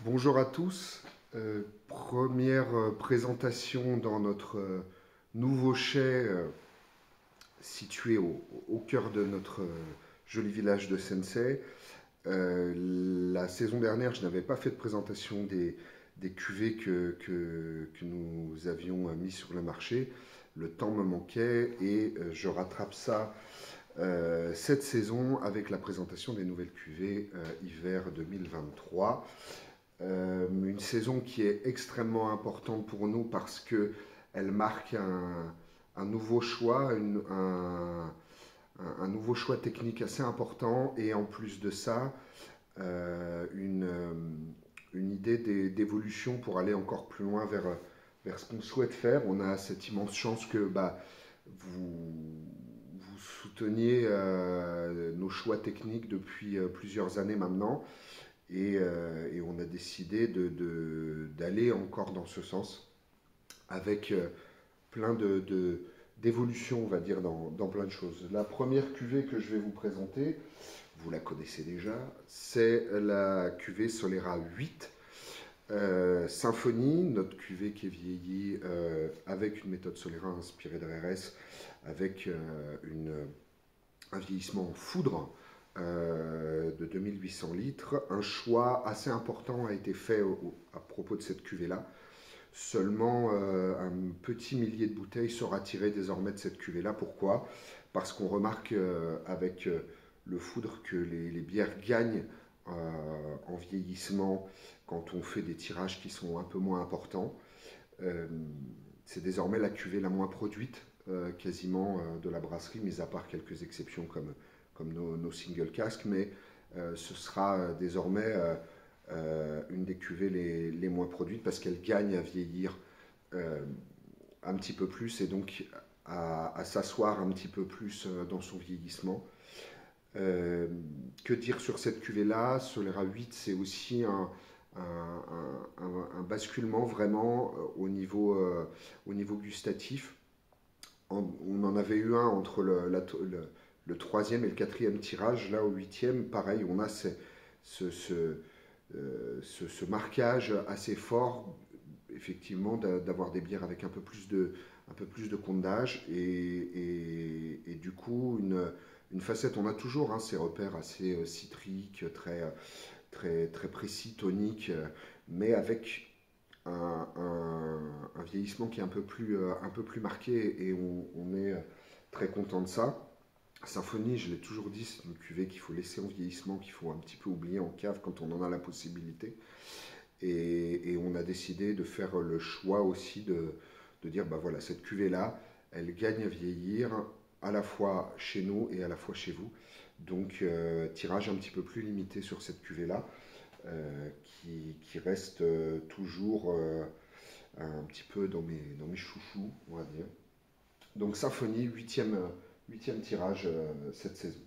Bonjour à tous. Première présentation dans notre nouveau chai situé au cœur de notre joli village de Sensei. La saison dernière, je n'avais pas fait de présentation des cuvées que nous avions mis sur le marché. Le temps me manquait et je rattrape ça cette saison avec la présentation des nouvelles cuvées hiver 2023. Une saison qui est extrêmement importante pour nous parce que elle marque un nouveau choix, un nouveau choix technique assez important et en plus de ça, euh, une, euh, une idée d'évolution pour aller encore plus loin vers ce qu'on souhaite faire. On a cette immense chance que vous souteniez nos choix techniques depuis plusieurs années maintenant. Et on a décidé d'aller encore dans ce sens avec plein d'évolutions, on va dire, dans plein de choses. La première cuvée que je vais vous présenter, vous la connaissez déjà, c'est la cuvée Solera 8 Symphonie, notre cuvée qui est vieillie avec une méthode Solera inspirée de RS, avec un vieillissement en foudre de 2800 litres. Un choix assez important a été fait à propos de cette cuvée-là. Seulement un petit millier de bouteilles sera tiré désormais de cette cuvée-là. Pourquoi? Parce qu'on remarque avec le foudre que les bières gagnent en vieillissement quand on fait des tirages qui sont un peu moins importants. Euh, c'est désormais la cuvée la moins produite quasiment de la brasserie, mis à part quelques exceptions comme nos single casques, mais ce sera désormais une des cuvées les moins produites parce qu'elle gagne à vieillir euh, un petit peu plus et donc à s'asseoir un petit peu plus dans son vieillissement. Euh, que dire sur cette cuvée-là? Solera 8, c'est aussi un basculement vraiment au niveau gustatif. On en avait eu un entre le troisième et le quatrième tirage. Là, au huitième, pareil, on a ce, ce, ce marquage assez fort, effectivement, d'avoir des bières avec un peu plus de compte d'âge et du coup, une facette. On a toujours hein, ces repères assez citriques, très précis, toniques, mais avec un vieillissement qui est un peu plus marqué et on est très content de ça. Symphonie, je l'ai toujours dit, c'est une cuvée qu'il faut laisser en vieillissement, qu'il faut un petit peu oublier en cave quand on en a la possibilité. Et on a décidé de faire le choix aussi de dire, bah voilà, cette cuvée-là, elle gagne à vieillir à la fois chez nous et à la fois chez vous. Donc, tirage un petit peu plus limité sur cette cuvée-là, qui reste toujours un petit peu dans mes chouchous, on va dire. Donc, Symphonie, huitième tirage cette saison.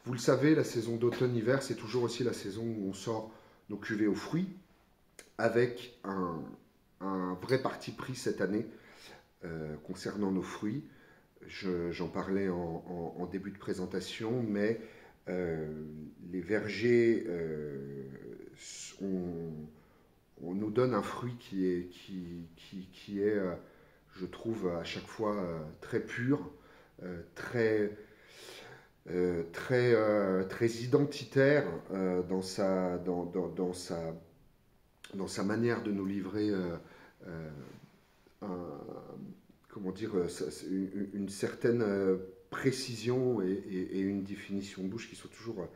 Vous le savez, la saison d'automne-hiver, c'est toujours aussi la saison où on sort nos cuvées aux fruits, avec un vrai parti pris cette année concernant nos fruits. J'en parlais en début de présentation, mais les vergers, on nous donne un fruit qui est je trouve, à chaque fois très pur, très, très identitaire dans sa manière de nous livrer euh, un, comment dire, une certaine précision et une définition de bouche qui sont toujours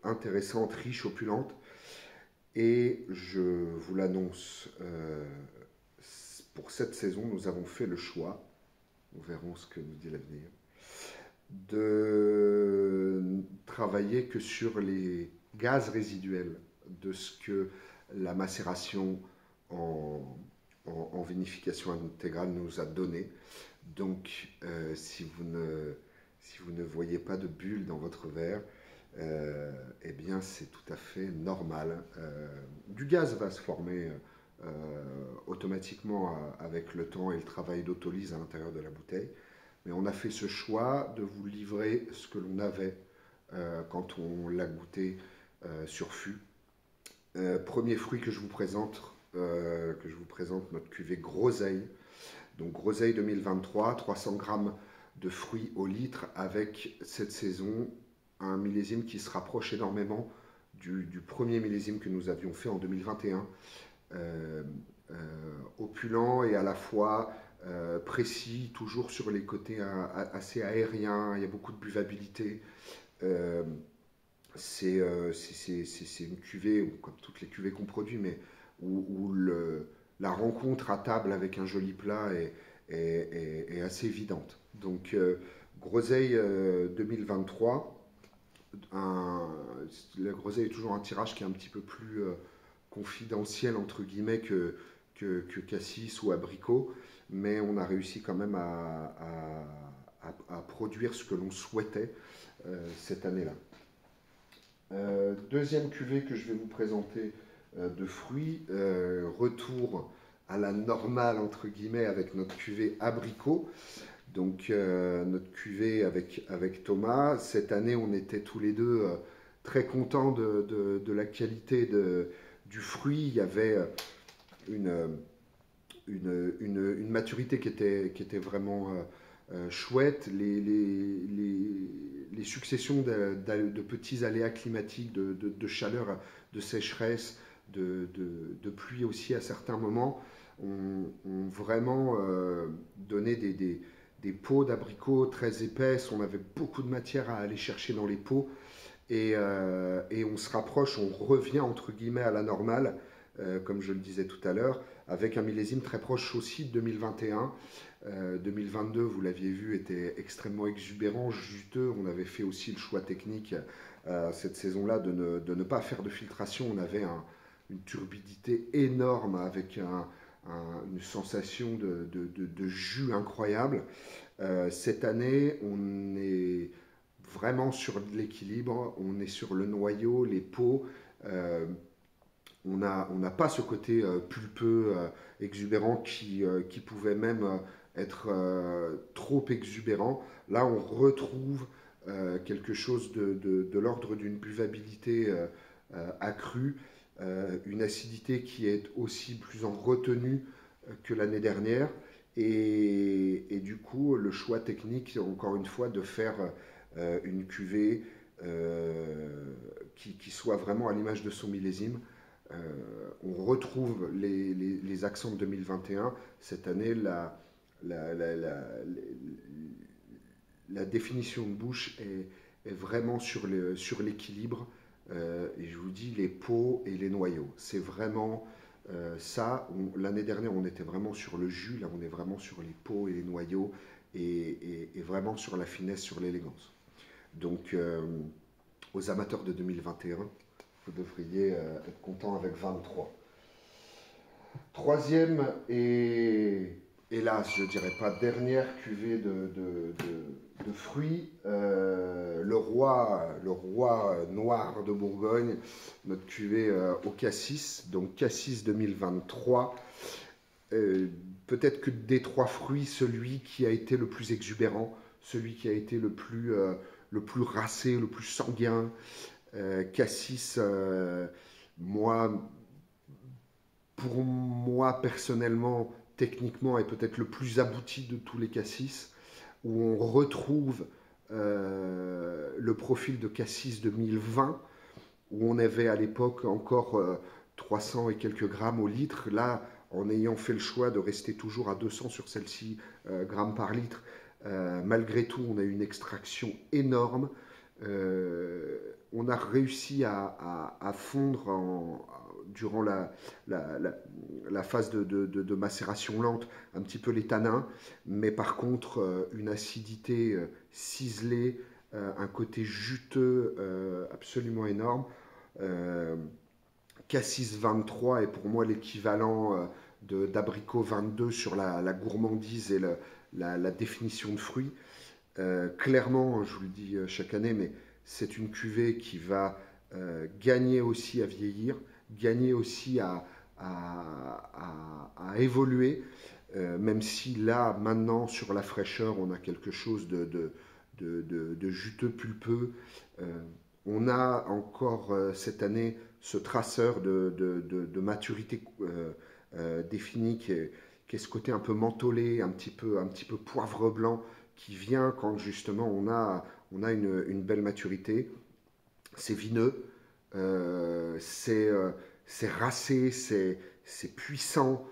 intéressantes, riches, opulentes. Et je vous l'annonce, pour cette saison, nous avons fait le choix, nous verrons ce que nous dit l'avenir, de travailler que sur les gaz résiduels de ce que la macération en, en vinification intégrale nous a donné. Donc, si vous ne voyez pas de bulles dans votre verre, eh bien, c'est tout à fait normal. Du gaz va se former automatiquement avec le temps et le travail d'autolyse à l'intérieur de la bouteille. Mais on a fait ce choix de vous livrer ce que l'on avait quand on l'a goûté sur fût. Premier fruit que je vous présente, notre cuvée Groseille. Donc Groseille 2023, 300 grammes de fruits au litre avec cette saison un millésime qui se rapproche énormément du premier millésime que nous avions fait en 2021. Euh, euh, Opulent et à la fois précis, toujours sur les côtés assez aériens, il y a beaucoup de buvabilité. Euh, c'est une cuvée, comme toutes les cuvées qu'on produit, mais où la rencontre à table avec un joli plat est assez évidente. Donc, Groseille 2023, la Groseille est toujours un tirage qui est un petit peu plus confidentiel, entre guillemets, que Cassis ou Abricot, mais on a réussi quand même à produire ce que l'on souhaitait cette année-là. Deuxième cuvée que je vais vous présenter de fruits, retour à la normale entre guillemets avec notre cuvée abricot. Donc notre cuvée avec Thomas. Cette année on était tous les deux très contents de la qualité du fruit. Il y avait une maturité qui était vraiment chouette. Les successions de petits aléas climatiques, de chaleur, de sécheresse, de pluie aussi à certains moments, ont vraiment donné des pots d'abricots très épaisses. On avait beaucoup de matière à aller chercher dans les pots. Et on se rapproche, on revient entre guillemets à la normale, comme je le disais tout à l'heure, avec un millésime très proche aussi de 2021. 2022, vous l'aviez vu, était extrêmement exubérant, juteux. On avait fait aussi le choix technique cette saison-là de ne pas faire de filtration. On avait une turbidité énorme avec une sensation de jus incroyable. Cette année, on est vraiment sur l'équilibre, on est sur le noyau, les peaux. On n'a pas ce côté pulpeux, exubérant qui pouvait même être trop exubérant. Là, on retrouve quelque chose de l'ordre d'une buvabilité accrue, une acidité qui est aussi plus en retenue que l'année dernière. Et du coup, le choix technique, encore une fois, de faire une cuvée qui soit vraiment à l'image de son millésime. On retrouve les accents de 2021. Cette année, la définition de bouche est vraiment sur l'équilibre. Et je vous dis, les peaux et les noyaux. C'est vraiment ça. L'année dernière, on était vraiment sur le jus. Là, on est vraiment sur les peaux et les noyaux. Et vraiment sur la finesse, sur l'élégance. Donc, aux amateurs de 2021, vous devriez être content avec 23. Troisième et hélas, je ne dirais pas dernière cuvée de fruits, le roi noir de Bourgogne, notre cuvée au cassis, donc cassis 2023. Peut-être que des trois fruits, celui qui a été le plus exubérant, celui qui a été le plus racé, le plus sanguin. Cassis, pour moi personnellement, techniquement, est peut-être le plus abouti de tous les cassis, où on retrouve le profil de cassis 2020, où on avait à l'époque encore 300 et quelques grammes au litre. Là, en ayant fait le choix de rester toujours à 200 sur celle-ci grammes par litre, malgré tout, on a eu une extraction énorme. On a réussi à fondre durant la phase de macération lente un petit peu les tanins, mais par contre une acidité ciselée, un côté juteux absolument énorme. Cassis 23 est pour moi l'équivalent d'abricot 22 sur la gourmandise et la définition de fruits. Clairement, je vous le dis chaque année, mais c'est une cuvée qui va gagner aussi à vieillir, gagner aussi à évoluer, même si là, maintenant, sur la fraîcheur, on a quelque chose de juteux, pulpeux. On a encore cette année ce traceur de maturité définie qui est ce côté un peu mentholé, un petit peu poivre blanc qui vient quand justement on a une belle maturité. C'est vineux, c'est racé, c'est puissant.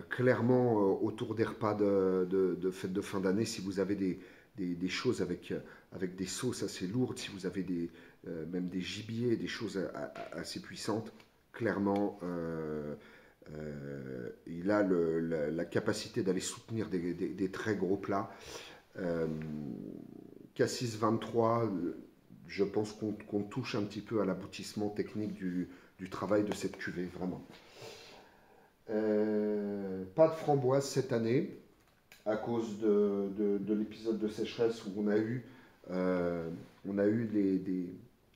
Clairement, autour des repas de fête de fin d'année, si vous avez des choses avec des sauces assez lourdes, si vous avez même des gibiers, des choses assez puissantes, clairement, il a la capacité d'aller soutenir des très gros plats. Euh, Cassis 23, je pense qu'on touche un petit peu à l'aboutissement technique du travail de cette cuvée, vraiment. Pas de framboise cette année, à cause de l'épisode de sécheresse où on a eu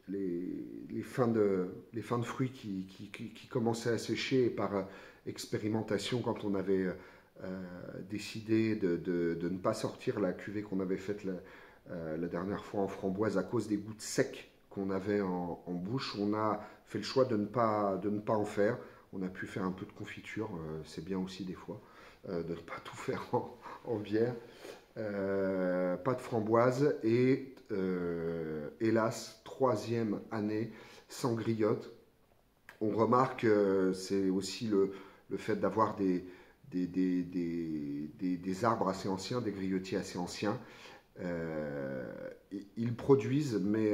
les fins de fruits qui commençaient à sécher et par expérimentation, quand on avait décidé de ne pas sortir la cuvée qu'on avait faite la dernière fois en framboise à cause des gouttes secs qu'on avait en bouche, on a fait le choix de ne pas en faire. On a pu faire un peu de confiture, c'est bien aussi des fois, de ne pas tout faire en bière. Pas de framboise et hélas, troisième année sans griotte. On remarque, c'est aussi le fait d'avoir des arbres assez anciens, des griotiers assez anciens. Ils produisent, mais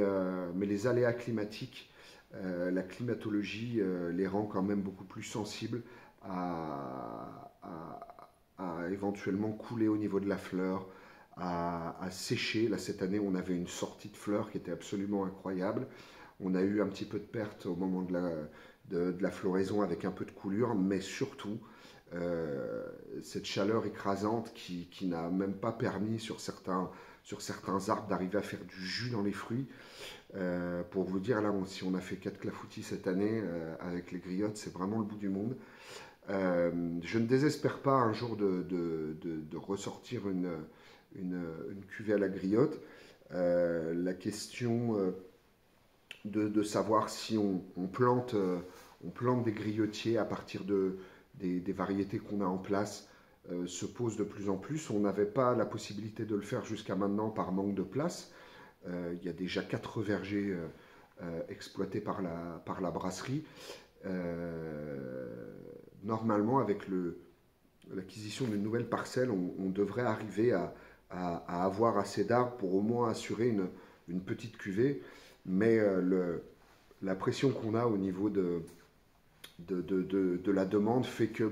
les aléas climatiques, la climatologie les rend quand même beaucoup plus sensibles à éventuellement couler au niveau de la fleur, à sécher. Là, cette année, on avait une sortie de fleurs qui était absolument incroyable. On a eu un petit peu de perte au moment de la floraison avec un peu de coulure, mais surtout cette chaleur écrasante qui n'a même pas permis sur certains arbres d'arriver à faire du jus dans les fruits. Pour vous dire, là, si on a fait 4 clafoutis cette année avec les griottes, c'est vraiment le bout du monde. Je ne désespère pas un jour de ressortir une cuvée à la griotte. La question de savoir si on plante des griotiers à partir des variétés qu'on a en place se pose de plus en plus. On n'avait pas la possibilité de le faire jusqu'à maintenant par manque de place. Il y a déjà 4 vergers exploités par la brasserie. Normalement, avec l'acquisition d'une nouvelle parcelle, on devrait arriver à avoir assez d'arbres pour au moins assurer une petite cuvée. Mais la pression qu'on a au niveau de la demande fait que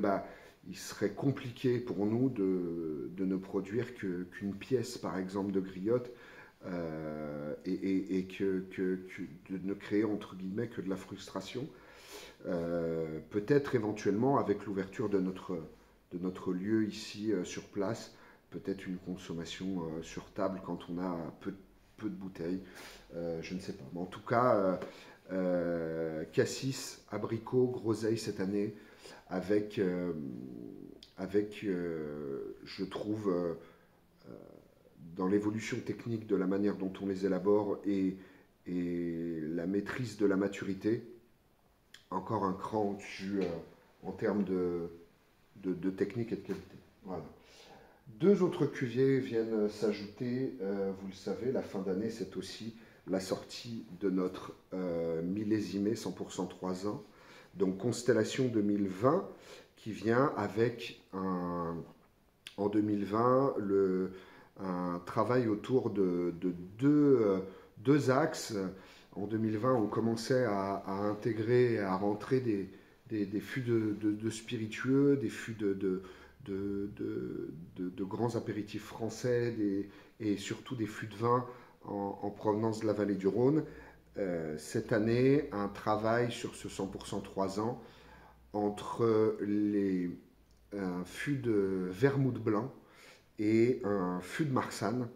il serait compliqué pour nous de ne produire qu'une pièce, par exemple, de griotte et de ne créer, entre guillemets, que de la frustration. Peut-être éventuellement, avec l'ouverture de notre lieu ici sur place, peut-être une consommation sur table quand on a peu de bouteilles. Je ne sais pas. Mais en tout cas, cassis, abricot, groseille cette année, avec je trouve, dans l'évolution technique de la manière dont on les élabore et la maîtrise de la maturité, encore un cran au-dessus en termes de technique et de qualité. Voilà. 2 autres cuviers viennent s'ajouter. Vous le savez, la fin d'année, c'est aussi la sortie de notre millésimé 100% 3 ans. Donc Constellation 2020 qui vient avec en 2020 un travail autour de deux axes. En 2020, on commençait à intégrer, à rentrer des fûts de spiritueux, des fûts de grands apéritifs français et surtout des fûts de vin en provenance de la vallée du Rhône. Cette année, un travail sur ce 100% 3 ans entre un fût de vermouth blanc et un fût de marsanne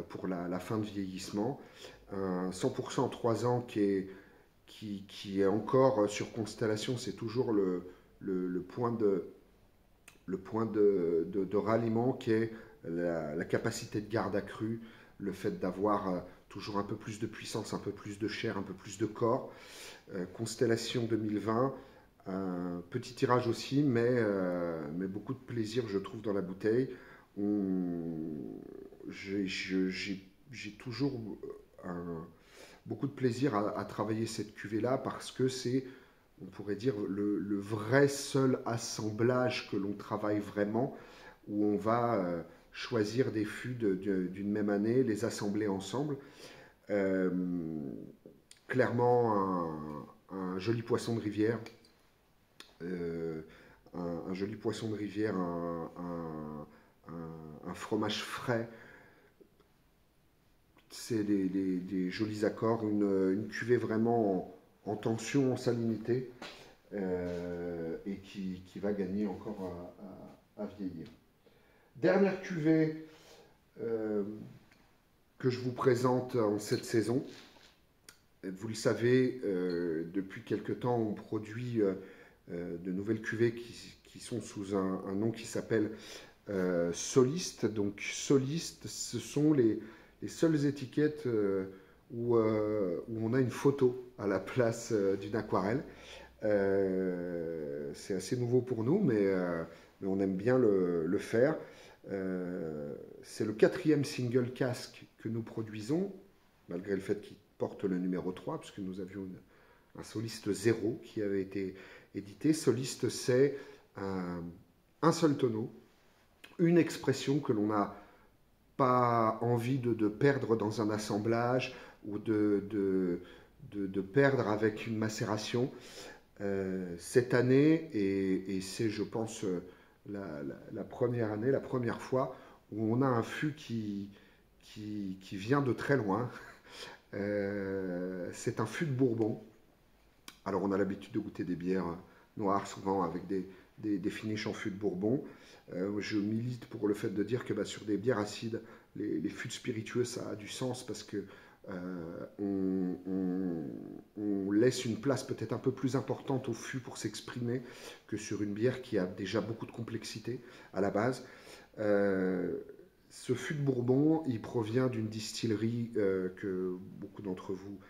pour la fin de vieillissement. Un 100% 3 ans qui est encore sur Constellation, c'est toujours le point de ralliement qui est la capacité de garde accrue, le fait d'avoir toujours un peu plus de puissance, un peu plus de chair, un peu plus de corps. Constellation 2020, un petit tirage aussi, mais beaucoup de plaisir, je trouve, dans la bouteille. J'ai toujours beaucoup de plaisir à travailler cette cuvée-là parce que c'est, on pourrait dire, le vrai seul assemblage que l'on travaille vraiment, où on va choisir des fûts d'une même année, les assembler ensemble. Euh, Clairement, un joli poisson de rivière, euh, un joli poisson de rivière, un fromage frais, c'est des jolis accords, une cuvée vraiment en tension, en salinité, et qui va gagner encore à vieillir. Dernière cuvée euh, que je vous présente en cette saison. Vous le savez, depuis quelque temps, on produit de nouvelles cuvées qui sont sous un nom qui s'appelle Soliste. Donc Soliste, ce sont les seules étiquettes où on a une photo à la place d'une aquarelle. C'est assez nouveau pour nous, mais on aime bien le faire. C'est le 4e single casque que nous produisons, malgré le fait qu'il porte le numéro 3, puisque nous avions un Soliste 0 qui avait été édité. Soliste, c'est un seul tonneau, une expression que l'on n'a pas envie de perdre dans un assemblage ou de perdre avec une macération. Cette année, et c'est, je pense, la première année, la première fois où on a un fût qui vient de très loin. C'est un fût de Bourbon. Alors, on a l'habitude de goûter des bières noires, souvent avec des finishes en fût de Bourbon. Je milite pour le fait de dire que sur des bières acides, les fûts spiritueux, ça a du sens parce que on laisse une place peut-être un peu plus importante au fût pour s'exprimer que sur une bière qui a déjà beaucoup de complexité à la base. Ce fût de Bourbon, il provient d'une distillerie que beaucoup d'entre vous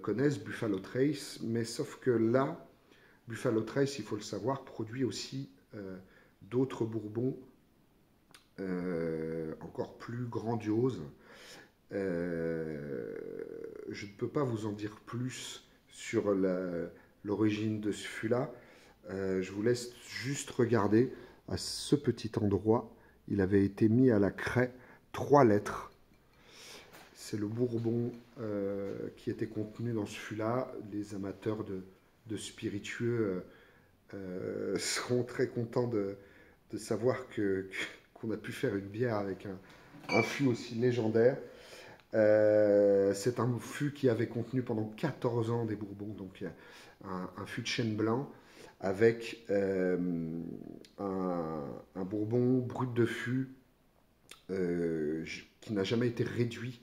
connaissent, Buffalo Trace, mais sauf que là, Buffalo Trace, il faut le savoir, produit aussi d'autres Bourbons encore plus grandioses. Je ne peux pas vous en dire plus sur l'origine de ce fût-là. Je vous laisse juste regarder à ce petit endroit. Il avait été mis à la craie 3 lettres. C'est le Bourbon qui était contenu dans ce fût-là. Les amateurs de spiritueux seront très contents de savoir qu'on a pu faire une bière avec un fût aussi légendaire. C'est un fût qui avait contenu pendant 14 ans des Bourbons, donc un fût de chêne blanc avec un Bourbon brut de fût qui n'a jamais été réduit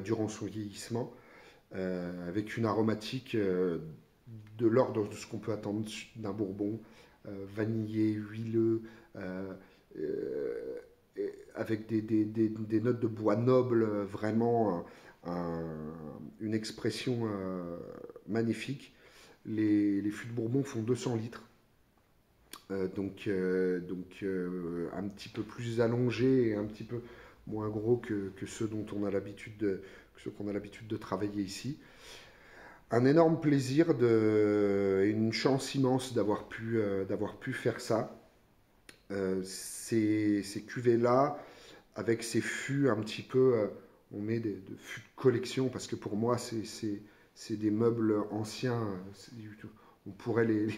durant son vieillissement, avec une aromatique de l'ordre de ce qu'on peut attendre d'un Bourbon, vanillé, huileux, avec des notes de bois noble, vraiment une expression magnifique. Les fûts de Bourbon font 200 litres, donc un petit peu plus allongé et un petit peu moins gros que ceux dont on a l'habitude de travailler ici. Un énorme plaisir et une chance immense d'avoir pu faire ça. Ces cuvées-là, avec ces fûts un petit peu, on met de fûts de collection, parce que pour moi, c'est des meubles anciens. On pourrait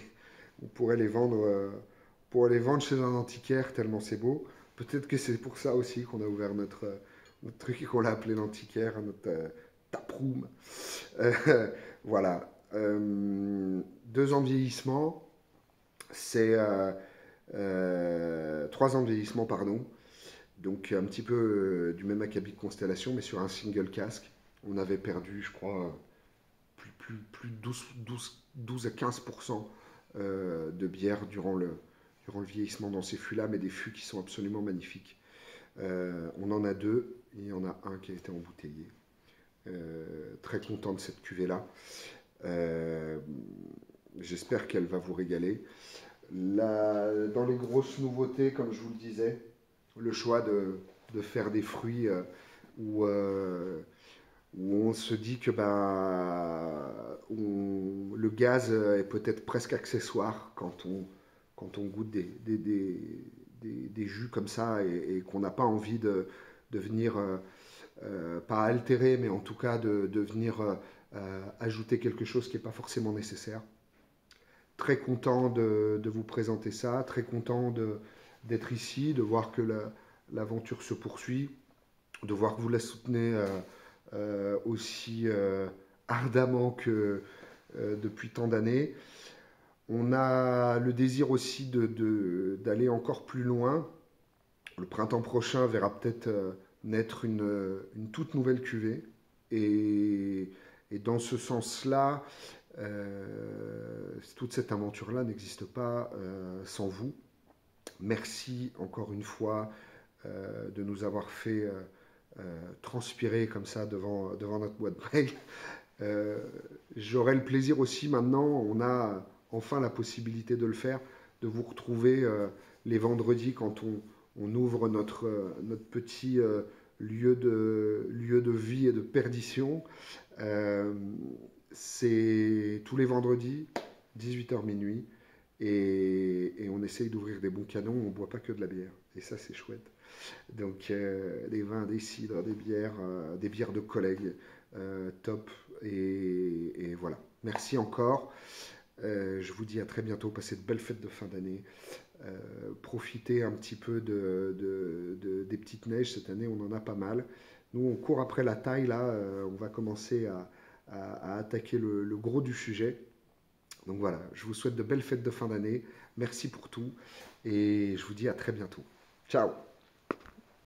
on pourrait les vendre, chez un antiquaire, tellement c'est beau. Peut-être que c'est pour ça aussi qu'on a ouvert notre truc et qu'on l'a appelé l'antiquaire, notre taproom. Voilà. 2 ans de vieillissement, c'est 3 ans de vieillissement, pardon. Donc un petit peu du même acabit de Constellation, mais sur un single casque. On avait perdu, je crois, plus de 12 à 15% de bière durant le vieillissement dans ces fûts-là, mais des fûts qui sont absolument magnifiques. On en a 2, et il y en a un qui a été embouteillé. Très content de cette cuvée-là. J'espère qu'elle va vous régaler. Dans les grosses nouveautés, comme je vous le disais, le choix de faire des fruits où, où on se dit que le gaz est peut-être presque accessoire quand on goûte des jus comme ça et qu'on n'a pas envie de venir, pas altérer, mais en tout cas de venir ajouter quelque chose qui n'est pas forcément nécessaire. Très content de vous présenter ça, très content d'être ici, de voir que l'aventure se poursuit, de voir que vous la soutenez aussi ardemment que depuis tant d'années. On a le désir aussi d'aller encore plus loin. Le printemps prochain verra peut-être naître une toute nouvelle cuvée. Et dans ce sens-là, toute cette aventure-là n'existe pas sans vous. Merci encore une fois de nous avoir fait transpirer comme ça devant notre boîte mail. J'aurai le plaisir aussi maintenant, on a enfin la possibilité de le faire, de vous retrouver les vendredis quand on ouvre notre petit lieu de vie et de perdition. C'est tous les vendredis, 18h minuit, et on essaye d'ouvrir des bons canons, on ne boit pas que de la bière, et ça c'est chouette. Donc des vins, des cidres, des bières de collègues, top, et voilà. Merci encore, je vous dis à très bientôt, passez de belles fêtes de fin d'année, profitez un petit peu des petites neiges, cette année on en a pas mal. Nous on court après la taille là, on va commencer à attaquer le gros du sujet. Donc voilà, je vous souhaite de belles fêtes de fin d'année. Merci pour tout et je vous dis à très bientôt. Ciao!